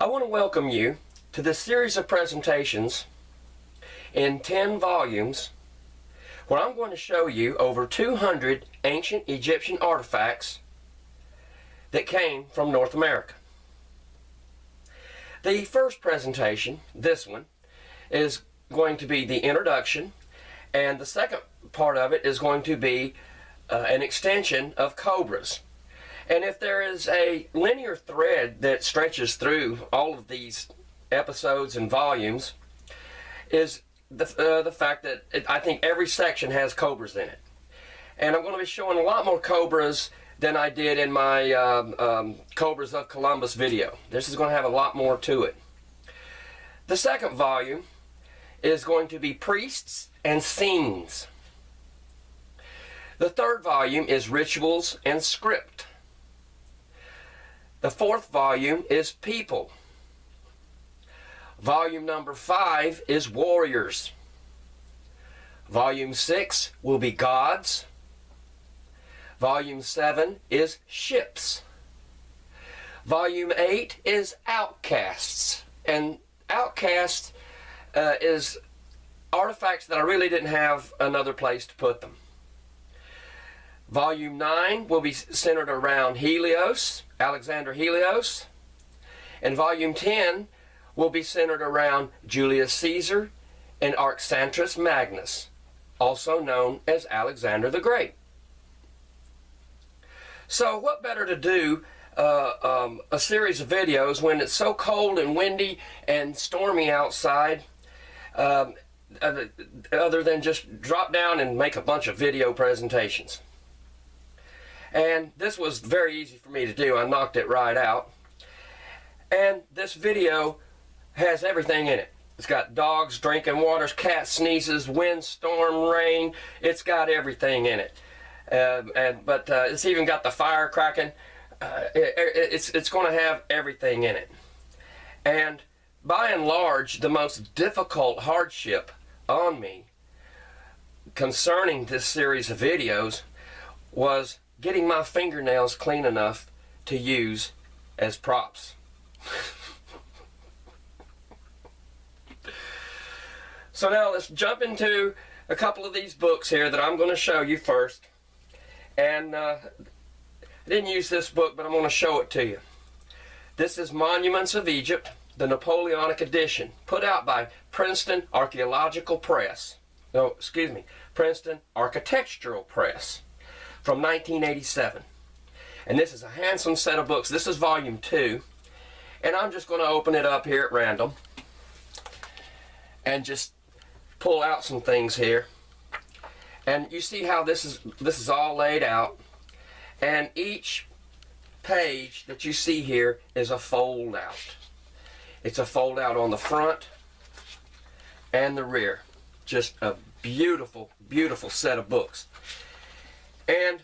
I want to welcome you to this series of presentations in 10 volumes where I'm going to show you over 200 ancient Egyptian artifacts that came from North America. The first presentation, this one, is going to be the introduction, and the second part of it is going to be an extension of Cobras. And if there is a linear thread that stretches through all of these episodes and volumes, is the fact that I think every section has Cobras in it. And I'm going to be showing a lot more Cobras than I did in my Cobras of Columbus video. This is going to have a lot more to it. The second volume is going to be priests and scenes. The third volume is rituals and script. The fourth volume is people. Volume number 5 is warriors. Volume 6 will be gods. Volume 7 is ships. Volume 8 is outcasts. And outcasts is artifacts that I really didn't have another place to put them. Volume 9 will be centered around Helios, Alexander Helios. And Volume 10 will be centered around Julius Caesar and Arxantras Magnus, also known as Alexander the Great. So what better to do a series of videos when it's so cold and windy and stormy outside, other than just drop down and make a bunch of video presentations. And this was very easy for me to do. I knocked it right out. And this video has everything in it. It's got dogs drinking water, cat sneezes, wind, storm, rain. It's got everything in it. But it's even got the fire cracking. It's going to have everything in it. And by and large, the most difficult hardship on me concerning this series of videos was getting my fingernails clean enough to use as props. So now let's jump into a couple of these books here that I'm going to show you first. And I didn't use this book, but I'm going to show it to you. This is Monuments of Egypt, the Napoleonic edition, put out by Princeton Archaeological Press. No, excuse me, Princeton Architectural Press from 1987. And this is a handsome set of books. This is volume 2. And I'm just going to open it up here at random and just pull out some things here. And you see how this is all laid out. And each page that you see here is a fold out. It's a fold out on the front and the rear. Just a beautiful, beautiful set of books. And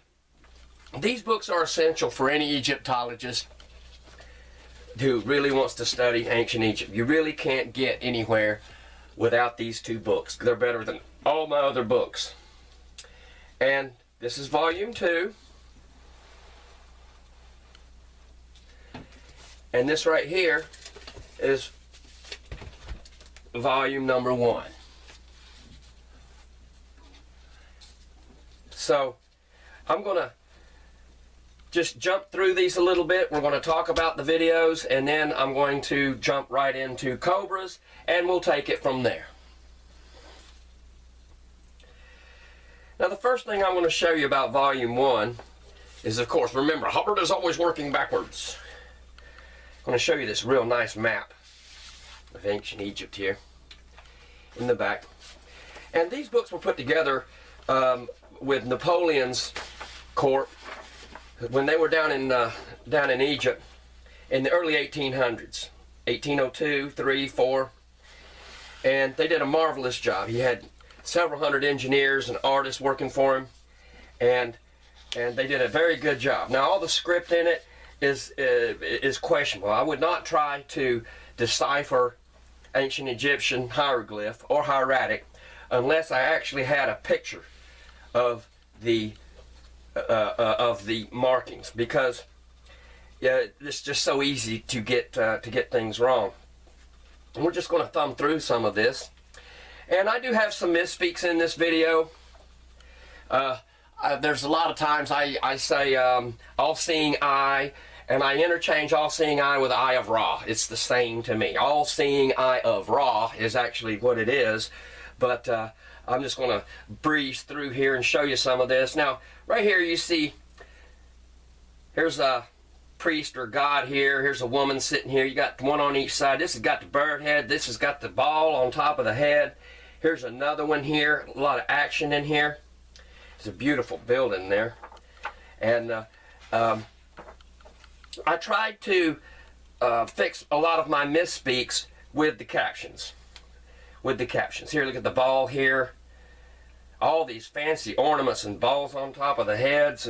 these books are essential for any Egyptologist who really wants to study ancient Egypt. You really can't get anywhere without these two books. They're better than all my other books. And this is volume 2. And this right here is volume number 1. So I'm going to just jump through these a little bit. We're going to talk about the videos, and then I'm going to jump right into Cobras, and we'll take it from there. Now the first thing I'm going to show you about volume 1 is, of course, remember, Hubbard is always working backwards. I'm going to show you this real nice map of ancient Egypt here in the back. And these books were put together with Napoleon's court when they were down in Egypt in the early 1800s, 1802, 3, 4, and they did a marvelous job. He had several hundred engineers and artists working for him, and they did a very good job. Now all the script in it is questionable. I would not try to decipher ancient Egyptian hieroglyph or hieratic unless I actually had a picture of the markings, because yeah, it's just so easy to get things wrong. And we're just going to thumb through some of this. And I do have some misspeaks in this video. There's a lot of times I say all-seeing eye, and I interchange all-seeing eye with eye of Ra. It's the same to me. All-seeing eye of Ra is actually what it is. But I'm just going to breeze through here and show you some of this. Now, right here you see, here's a priest or god here. Here's a woman sitting here. You got one on each side. This has got the bird head. This has got the ball on top of the head. Here's another one here. A lot of action in here. It's a beautiful building there. And I tried to fix a lot of my misspeaks with the captions. Here, look at the ball here. All these fancy ornaments and balls on top of the heads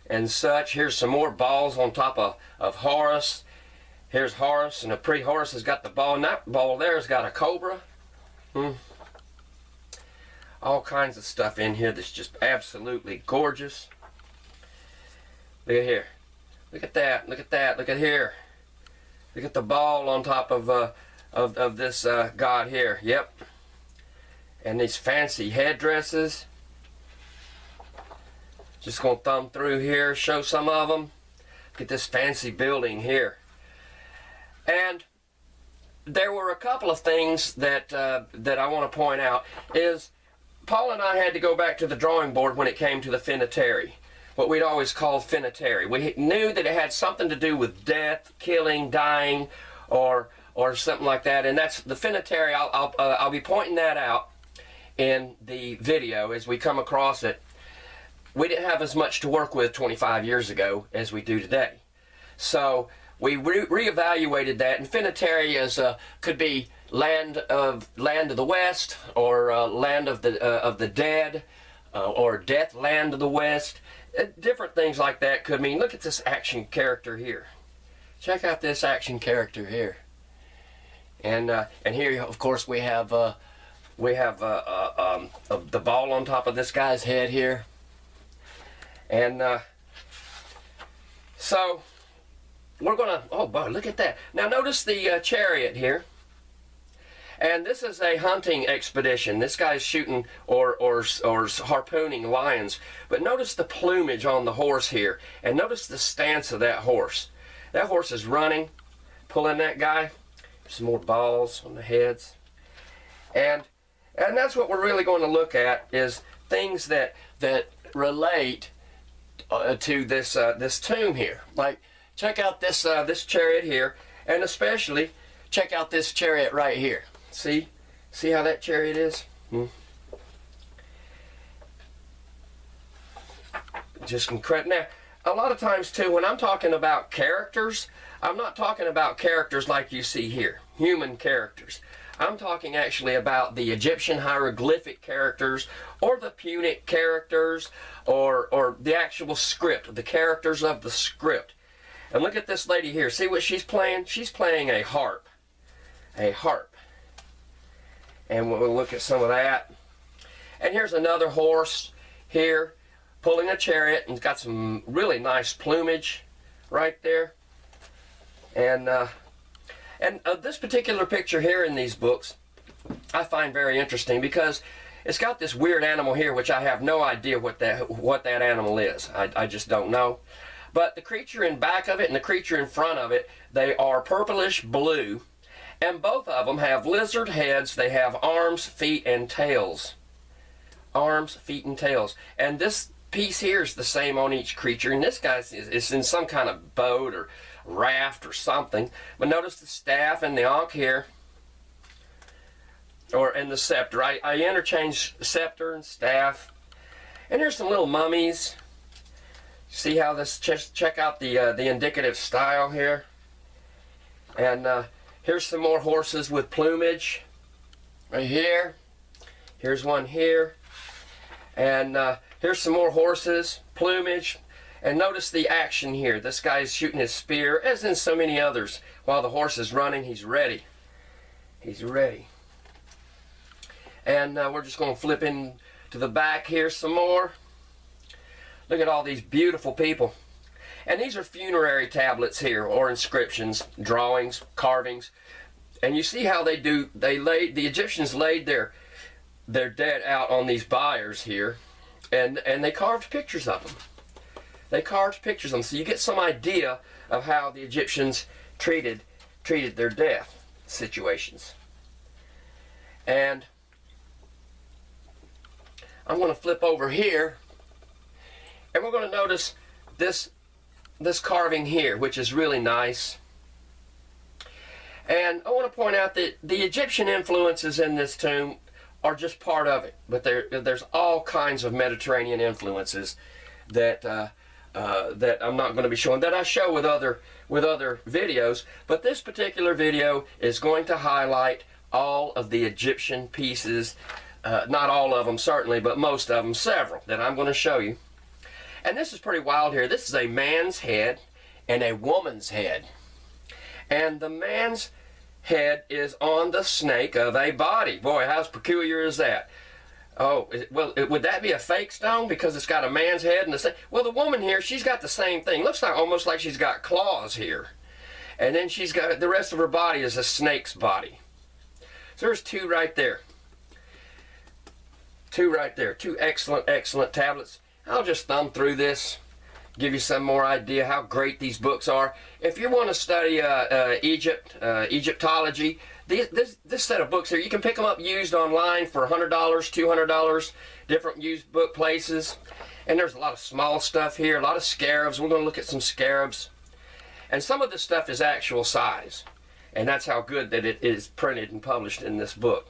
and such. Here's some more balls on top of Horus. Here's Horus, and the pre-Horus has got the ball, and that ball there has got a cobra. All kinds of stuff in here that's just absolutely gorgeous. Look at here. Look at that. Look at that. Look at here. Look at the ball on top of this god here. Yep. And these fancy headdresses. Just going to thumb through here, show some of them. Look at this fancy building here. And there were a couple of things that I want to point out. Is Paul and I had to go back to the drawing board when it came to the finitary. What we'd always called finitary. We knew that it had something to do with death, killing, dying, or something like that. And that's the finitary. I'll be pointing that out in the video as we come across it. We didn't have as much to work with 25 years ago as we do today. So we reevaluated that, and finitary is could be land of the west, or land of the dead, or death land of the west. Different things like that could mean. Look at this action character here. Check out this action character here. And here, of course, we have the ball on top of this guy's head here. And so we're gonna, oh boy, look at that. Now notice the chariot here. And this is a hunting expedition. This guy's shooting or harpooning lions. But notice the plumage on the horse here. And notice the stance of that horse. That horse is running, pulling that guy. Some more balls on the heads. And that's what we're really going to look at, is things that relate to this tomb here. Like, check out this chariot here, and especially check out this chariot right here. See how that chariot is? Just incredible. Now, a lot of times too, when I'm talking about characters, I'm not talking about characters like you see here, human characters. I'm talking actually about the Egyptian hieroglyphic characters, or the Punic characters, or the actual script, the characters of the script. And look at this lady here. See what she's playing? She's playing a harp. A harp. And we'll look at some of that. And here's another horse here pulling a chariot, and it's got some really nice plumage right there. And this particular picture here in these books I find very interesting, because it's got this weird animal here which I have no idea what that animal is. I just don't know. But the creature in back of it and the creature in front of it, they are purplish blue, and both of them have lizard heads. They have arms, feet, and tails. Arms, feet, and tails. And this piece here is the same on each creature, and this guy is in some kind of boat or raft or something. But notice the staff and the ankh here, and the scepter. I interchange scepter and staff. And here's some little mummies. See how this, check out the indicative style here. And here's some more horses with plumage right here. Here's one here. And here's some more horses, plumage. And notice the action here. This guy's shooting his spear, as in so many others. While the horse is running, he's ready. He's ready. And we're just going to flip in to the back here some more. Look at all these beautiful people. And these are funerary tablets here, or inscriptions, drawings, carvings. And you see how the Egyptians laid their dead out on these biers here, and they carved pictures of them. They carved pictures of them, so you get some idea of how the Egyptians treated their death situations. And I'm going to flip over here, and we're going to notice this carving here, which is really nice. And I want to point out that the Egyptian influences in this tomb are just part of it, but there's all kinds of Mediterranean influences that that I'm not going to be showing, that I show with other videos. But this particular video is going to highlight all of the Egyptian pieces, not all of them certainly, but most of them, several that I'm going to show you. And this is pretty wild here. This is a man's head and a woman's head, and the man's head is on the snake of a body. Boy, how peculiar is that? Oh, well, would that be a fake stone because it's got a man's head and the snake? Well, the woman here, she's got the same thing. Looks like almost like she's got claws here, and then she's got the rest of her body is a snake's body. So there's two right there. Two right there. Two excellent tablets. I'll just thumb through this, give you some more idea how great these books are. If you want to study Egyptology, this set of books here, you can pick them up used online for $100, $200, different used book places. And there's a lot of small stuff here, a lot of scarabs. We're going to look at some scarabs. And some of this stuff is actual size. And that's how good that it is printed and published in this book.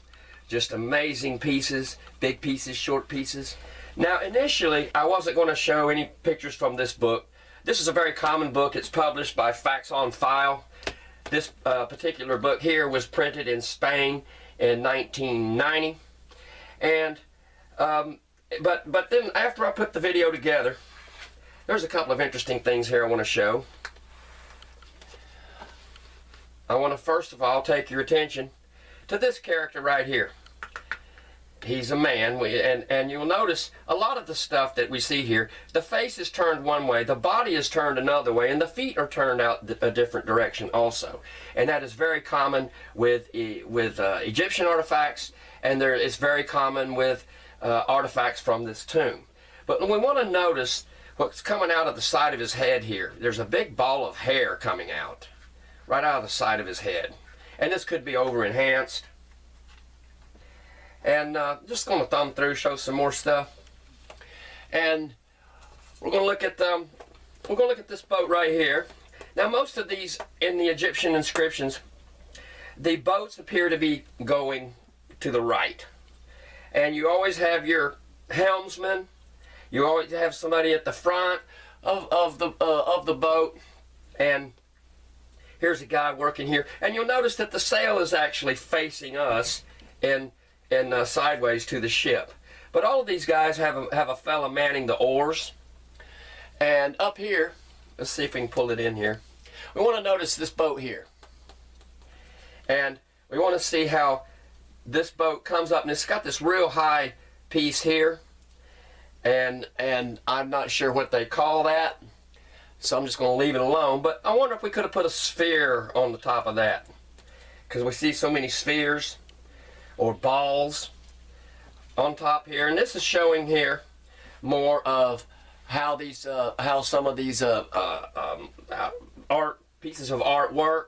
Just amazing pieces, big pieces, short pieces. Now, initially, I wasn't going to show any pictures from this book. This is a very common book. It's published by Facts on File. This particular book here was printed in Spain in 1990. And, but then after I put the video together, there's a couple of interesting things here I want to show. I want to first of all take your attention to this character right here. He's a man, and you'll notice a lot of the stuff that we see here, the face is turned one way, the body is turned another way, and the feet are turned out a different direction also. And that is very common with Egyptian artifacts, and it's very common with artifacts from this tomb. But we want to notice what's coming out of the side of his head here. There's a big ball of hair coming out, right out of the side of his head. And this could be over-enhanced. And just going to thumb through, show some more stuff. And we're going to look at this boat right here. Now, most of these in the Egyptian inscriptions, the boats appear to be going to the right. And you always have your helmsman. You always have somebody at the front of the boat. And here's a guy working here. And you'll notice that the sail is actually facing us and sideways to the ship. But all of these guys have a fella manning the oars. And up here, let's see if we can pull it in here. We want to notice this boat here. And we want to see how this boat comes up, and it's got this real high piece here. And I'm not sure what they call that, so I'm just going to leave it alone. But I wonder if we could have put a sphere on the top of that, because we see so many spheres or balls on top here. And this is showing here more of how some of these art pieces of artwork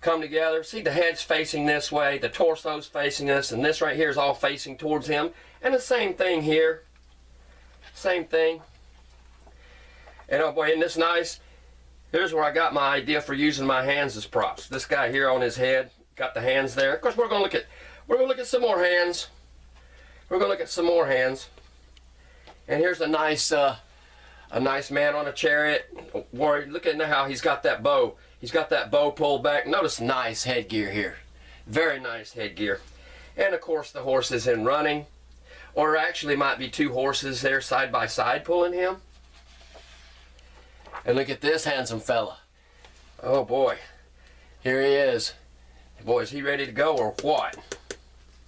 come together. See, the head's facing this way, the torso's facing us, and this right here is all facing towards him. And the same thing here. Same thing. And oh boy, isn't this nice? Here's where I got my idea for using my hands as props. This guy here on his head, got the hands there. Of course, we're going to look at some more hands. We're going to look at some more hands. And here's a nice man on a chariot. Boy, look at how he's got that bow. He's got that bow pulled back. Notice nice headgear here. Very nice headgear. And of course, the horse is in running. Or actually might be two horses there side by side pulling him. And look at this handsome fella. Oh boy. Here he is. Boy, is he ready to go or what?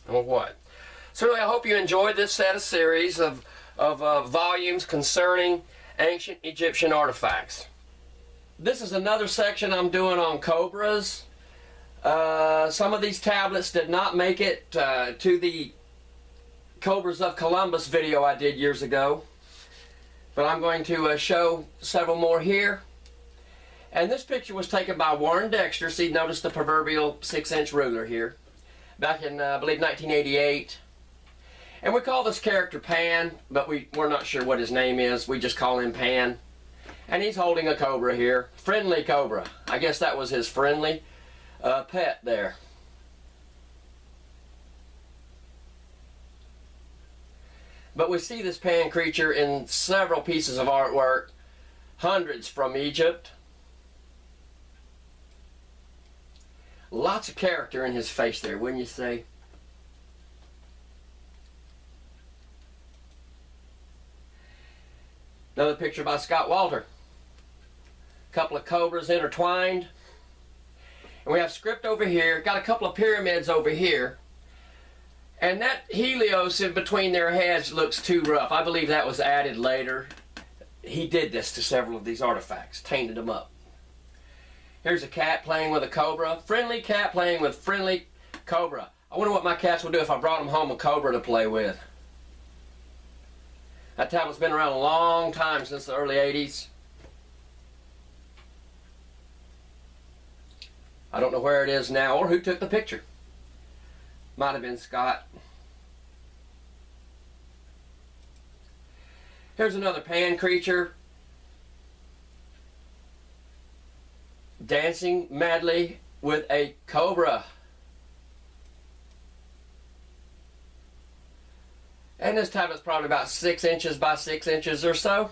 Or what? Certainly, I hope you enjoyed this set of series of volumes concerning ancient Egyptian artifacts. This is another section I'm doing on Cobras. Some of these tablets did not make it to the Cobras of Columbus video I did years ago, but I'm going to show several more here. And this picture was taken by Warren Dexter. See, notice the proverbial 6-inch ruler here, back in I believe 1988. And we call this character Pan, but we're not sure what his name is. We just call him Pan. And he's holding a cobra here, friendly cobra. I guess that was his friendly pet there. But we see this Pan creature in several pieces of artwork, hundreds from Egypt. Lots of character in his face there, wouldn't you say? Another picture by Scott Walter. A couple of cobras intertwined. And we have script over here, got a couple of pyramids over here. And that helios in between their heads looks too rough. I believe that was added later. He did this to several of these artifacts, tainted them up. Here's a cat playing with a cobra. Friendly cat playing with friendly cobra. I wonder what my cats would do if I brought them home a cobra to play with. That tablet's been around a long time, since the early 80s. I don't know where it is now or who took the picture. Might have been Scott. Here's another Pan creature dancing madly with a cobra. And this tablet's probably about 6 inches by 6 inches or so.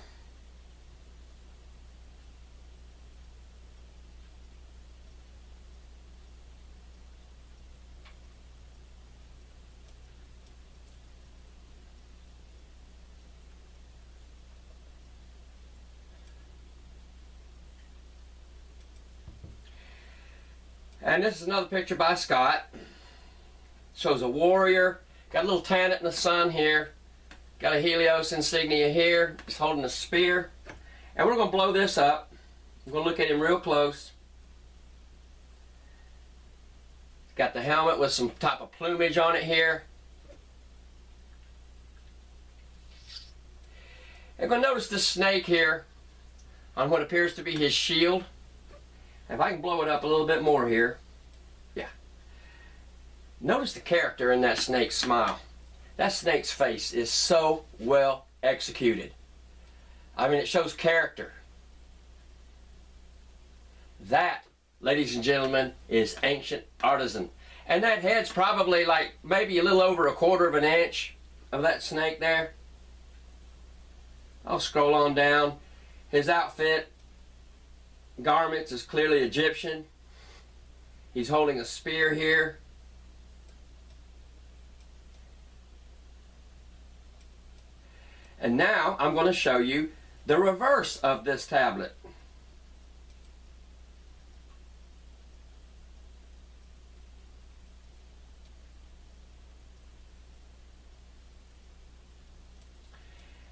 And this is another picture by Scott. Shows a warrior. Got a little tannet in the sun here. Got a Helios insignia here. He's holding a spear. And we're going to blow this up. We're going to look at him real close. Got the helmet with some type of plumage on it here. And going to notice this snake here on what appears to be his shield. If I can blow it up a little bit more here. Yeah. Notice the character in that snake's smile. That snake's face is so well executed. I mean, it shows character. That, ladies and gentlemen, is ancient artisan. And that head's probably like maybe a little over 1/4 of an inch of that snake there. I'll scroll on down. His outfit, garments, is clearly Egyptian. He's holding a spear here. And now I'm going to show you the reverse of this tablet.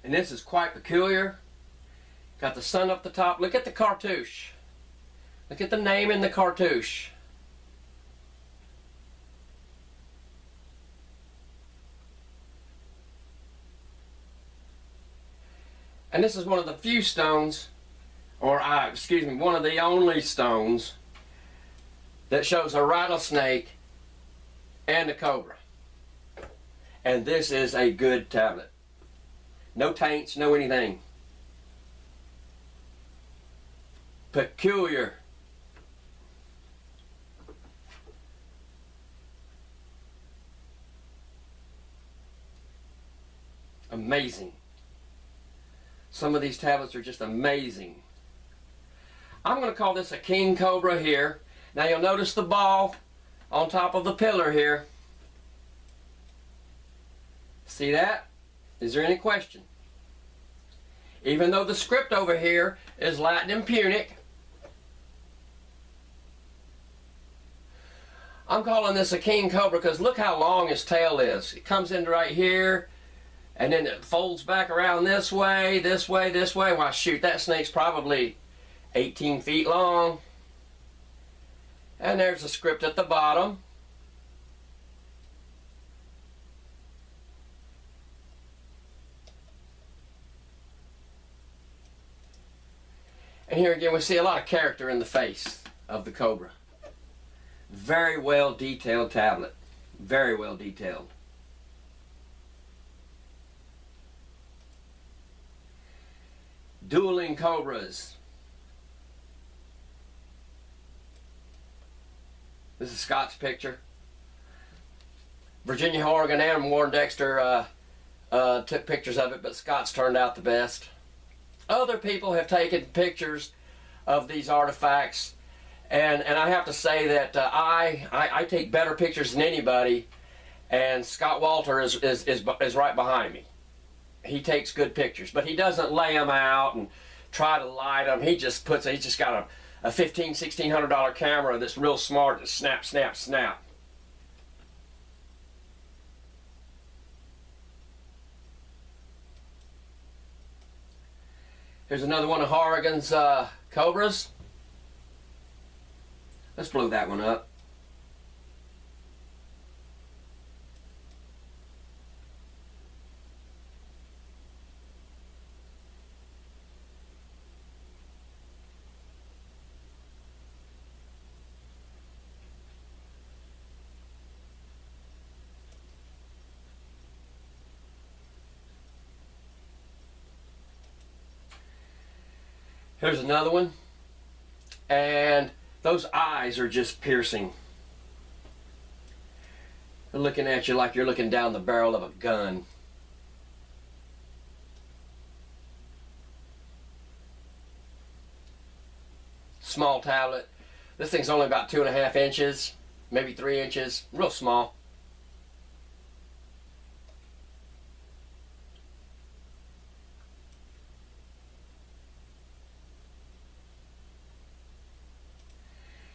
And this is quite peculiar. Got the sun up the top. Look at the cartouche. Look at the name in the cartouche. And this is one of the few stones, or excuse me, one of the only stones that shows a rattlesnake and a cobra. And this is a good tablet. No taints, no anything. Peculiar. Amazing. Some of these tablets are just amazing. I'm going to call this a king cobra here. Now you'll notice the ball on top of the pillar here. See that? Is there any question? Even though the script over here is Latin and Punic, I'm calling this a king cobra because look how long his tail is. It comes in right here, And then it folds back around this way, this way, this way. Well, shoot, that snake's probably 18 feet long. And there's the script at the bottom. And here again we see a lot of character in the face of the Cobra. Very well detailed tablet. Very well detailed. Dueling Cobras. This is Scott's picture. Virginia Horrigan and Warren Dexter took pictures of it, but Scott's turned out the best. Other people have taken pictures of these artifacts, and I have to say that I take better pictures than anybody, and Scott Walter is right behind me. He takes good pictures, but he doesn't lay them out and try to light them. He's just got a $1,500–$1,600 camera that's real smart to snap, snap, snap. Here's another one of Horrigan's Cobras. Let's blow that one up. Here's another one, and those eyes are just piercing. They're looking at you like you're looking down the barrel of a gun. Small tablet. This thing's only about 2.5 inches, maybe 3 inches, real small.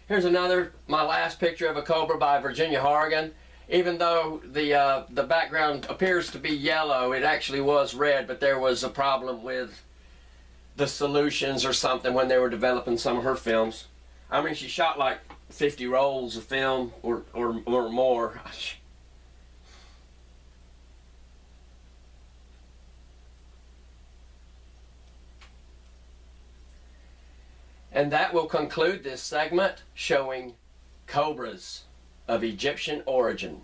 Here's another, my last picture of a Cobra by Virginia Horrigan. Even though the background appears to be yellow, it actually was red, but there was a problem with the solutions or something when they were developing some of her films. I mean, she shot like 50 rolls of film or more. And that will conclude this segment showing Cobras of Egyptian origin.